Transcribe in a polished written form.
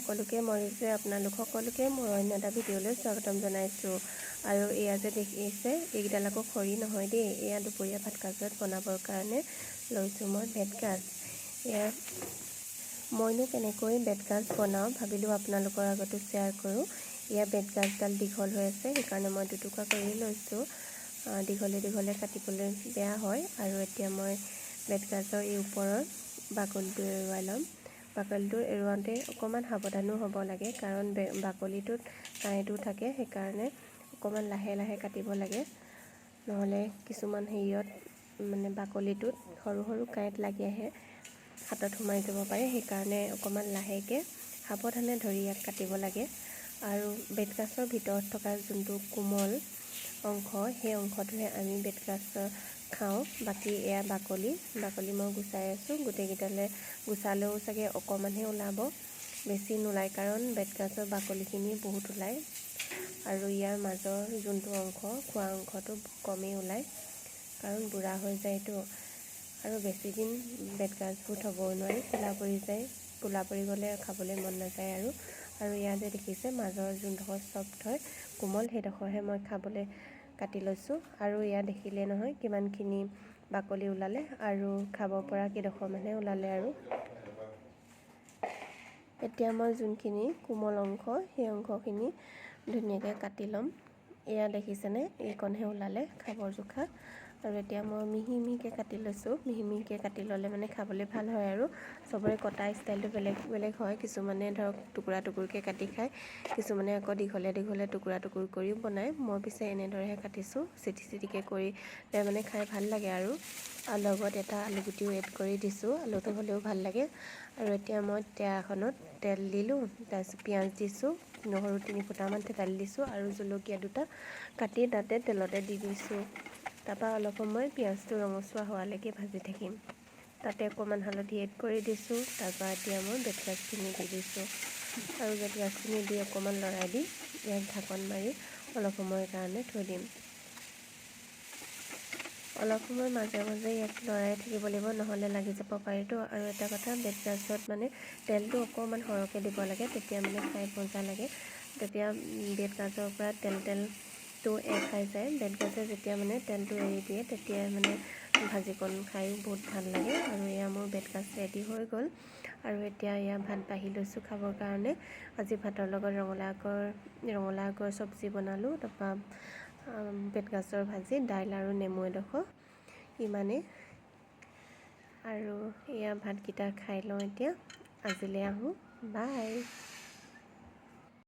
সকলোকে মৰিছে আপোনালোক সকলোকে মোৰ অন্য এটা ভিডিঅ'লৈ স্বাগতম জনাইছোঁ। আৰু এয়া যে দেখিছে এইকেইডাল আকৌ খৰি নহয় দেই, এয়া দুপৰীয়া ভাত সাজত বনাবৰ কাৰণে লৈছোঁ মই বেতগাজ। এয়া মইনো কেনেকৈ বেতগাজ বনাওঁ ভাবিলোঁ আপোনালোকৰ আগতো শ্বেয়াৰ কৰোঁ। এয়া বেতগাজডাল দীঘল হৈ আছে, সেইকাৰণে মই দুটুকুৰা কৰি লৈছোঁ। দীঘলে দীঘলে কাটিবলৈ বেয়া হয়। আৰু এতিয়া মই বেতগাজৰ এই ওপৰৰ বাকলিটো এৰুৱাই ল'ম। বাকলিটো এৰুৱাওঁতে অকণমান সাৱধানো হ'ব লাগে, কাৰণ বাকলিটোত কাঁইটো থাকে, সেইকাৰণে অকণমান লাহে লাহে কাটিব লাগে, নহ'লে কিছুমান হেৰিয়ত মানে বাকলিটোত সৰু সৰু কাঁইট লাগি আহে, হাতত সোমাই যাব পাৰে। সেইকাৰণে অকণমান লাহেকৈ সাৱধানে ধৰি ইয়াক কাটিব লাগে। আৰু বেতগাজৰ ভিতৰত থকা যোনটো কোমল অংশ, সেই অংশটোহে আমি বেতগাজ খাওঁ। বাকী এয়া বাকলি মই গুচাই আছোঁ। গোটেইকেইটালে গুচালেও চাগে অকণমানহে ওলাব, বেছি নোলায়, কাৰণ বেতগাজৰ বাকলিখিনি বহুত ওলায় আৰু ইয়াৰ মাজৰ যোনটো অংশ খোৱা অংশটো কমেই ওলায়, কাৰণ বুঢ়া হৈ যায়তো। আৰু বেছি দিন বেতগাজবোৰ থ'বও নোৱাৰি, ক'লা পৰি যায়, ক'লা পৰি গ'লে খাবলৈ মন নাযায়। আৰু ইয়াত যে দেখিছে মাজৰ যোনডোখৰ চফ্ট হয় কোমল, সেইডোখৰহে মই খাবলৈ কাটি লৈছোঁ। আৰু ইয়াত দেখিলে নহয় কিমানখিনি বাকলি ওলালে, আৰু খাব পৰা কেইডোখৰমানহে ওলালে। আৰু এতিয়া মই যোনখিনি কোমল অংশ, সেই অংশখিনি ধুনীয়াকৈ কাটি ল'ম। এয়া দেখিছেনে, এইকণহে ওলালে খাবৰ জোখা। আৰু এতিয়া মই মিহি মিহিকৈ কাটি লৈছোঁ। মিহি মিহিকৈ কাটি ল'লে মানে খাবলৈ ভাল হয়। আৰু চবৰে কটা ষ্টাইলটো বেলেগ বেলেগ হয়। কিছুমানে ধৰক টুকুৰা টুকুৰকৈ কাটি খায়, কিছুমানে আকৌ দীঘলে দীঘলে টুকুৰা টুকুৰ কৰিও বনায়। মই পিছে এনেদৰেহে কাটিছোঁ, চিটি চিটিকৈ কৰিলে মানে খাই ভাল লাগে। আৰু লগত এটা আলুগুটিও এড কৰি দিছোঁ, আলুটো হ'লেও ভাল লাগে। আৰু এতিয়া মই টেয়া এখনত তেল দিলোঁ, তাৰপিছত পিঁয়াজ দিছোঁ, নহৰু 3 ফুটামান থেতালি দিছোঁ, আৰু জলকীয়া 2টা কাটি তাতে তেলতে দি দিছোঁ। তাৰপৰা অলপ সময় পিঁয়াজটো ৰঙচুৱা হোৱালৈকে ভাজি থাকিম। তাতে অকণমান হালধি এড কৰি দিছোঁ। তাৰপৰা এতিয়া মই বেতগাজখিনি দি দিছোঁ, আৰু বেতগাজখিনি দি অকণমান লৰাই দি ইয়াক ঢাকন মাৰি অলপ সময়ৰ কাৰণে থৈ দিম। অলপ সময় মাজে মাজে ইয়াক লৰাই থাকিব লাগিব, নহ'লে লাগি যাব পাৰিতো। আৰু এটা কথা, বেতগাজত মানে তেলটো অকণমান সৰহকৈ দিব লাগে, তেতিয়া মানে খাই মজা লাগে। তেতিয়া বেতগাজৰ পৰা তেলটো এৰ খাই যায়। বেতগাজে যেতিয়া মানে তেলটো এৰি দিয়ে, তেতিয়া মানে ভাজিকণ খায়ো বহুত ভাল লাগে। আৰু এয়া মোৰ বেতগাজ ৰেডি হৈ গ'ল। আৰু এতিয়া এয়া ভাত বাঢ়ি লৈছোঁ খাবৰ কাৰণে। আজি ভাতৰ লগত ৰঙালাও আগৰ চব্জি বনালোঁ, তাৰপৰা বেতগাজৰ ভাজি, দাইল আৰু নেমু এডোখৰ, ইমানেই। আৰু এয়া ভাতকেইটা খাই লওঁ এতিয়া। আজিলৈ আহোঁ, বাই।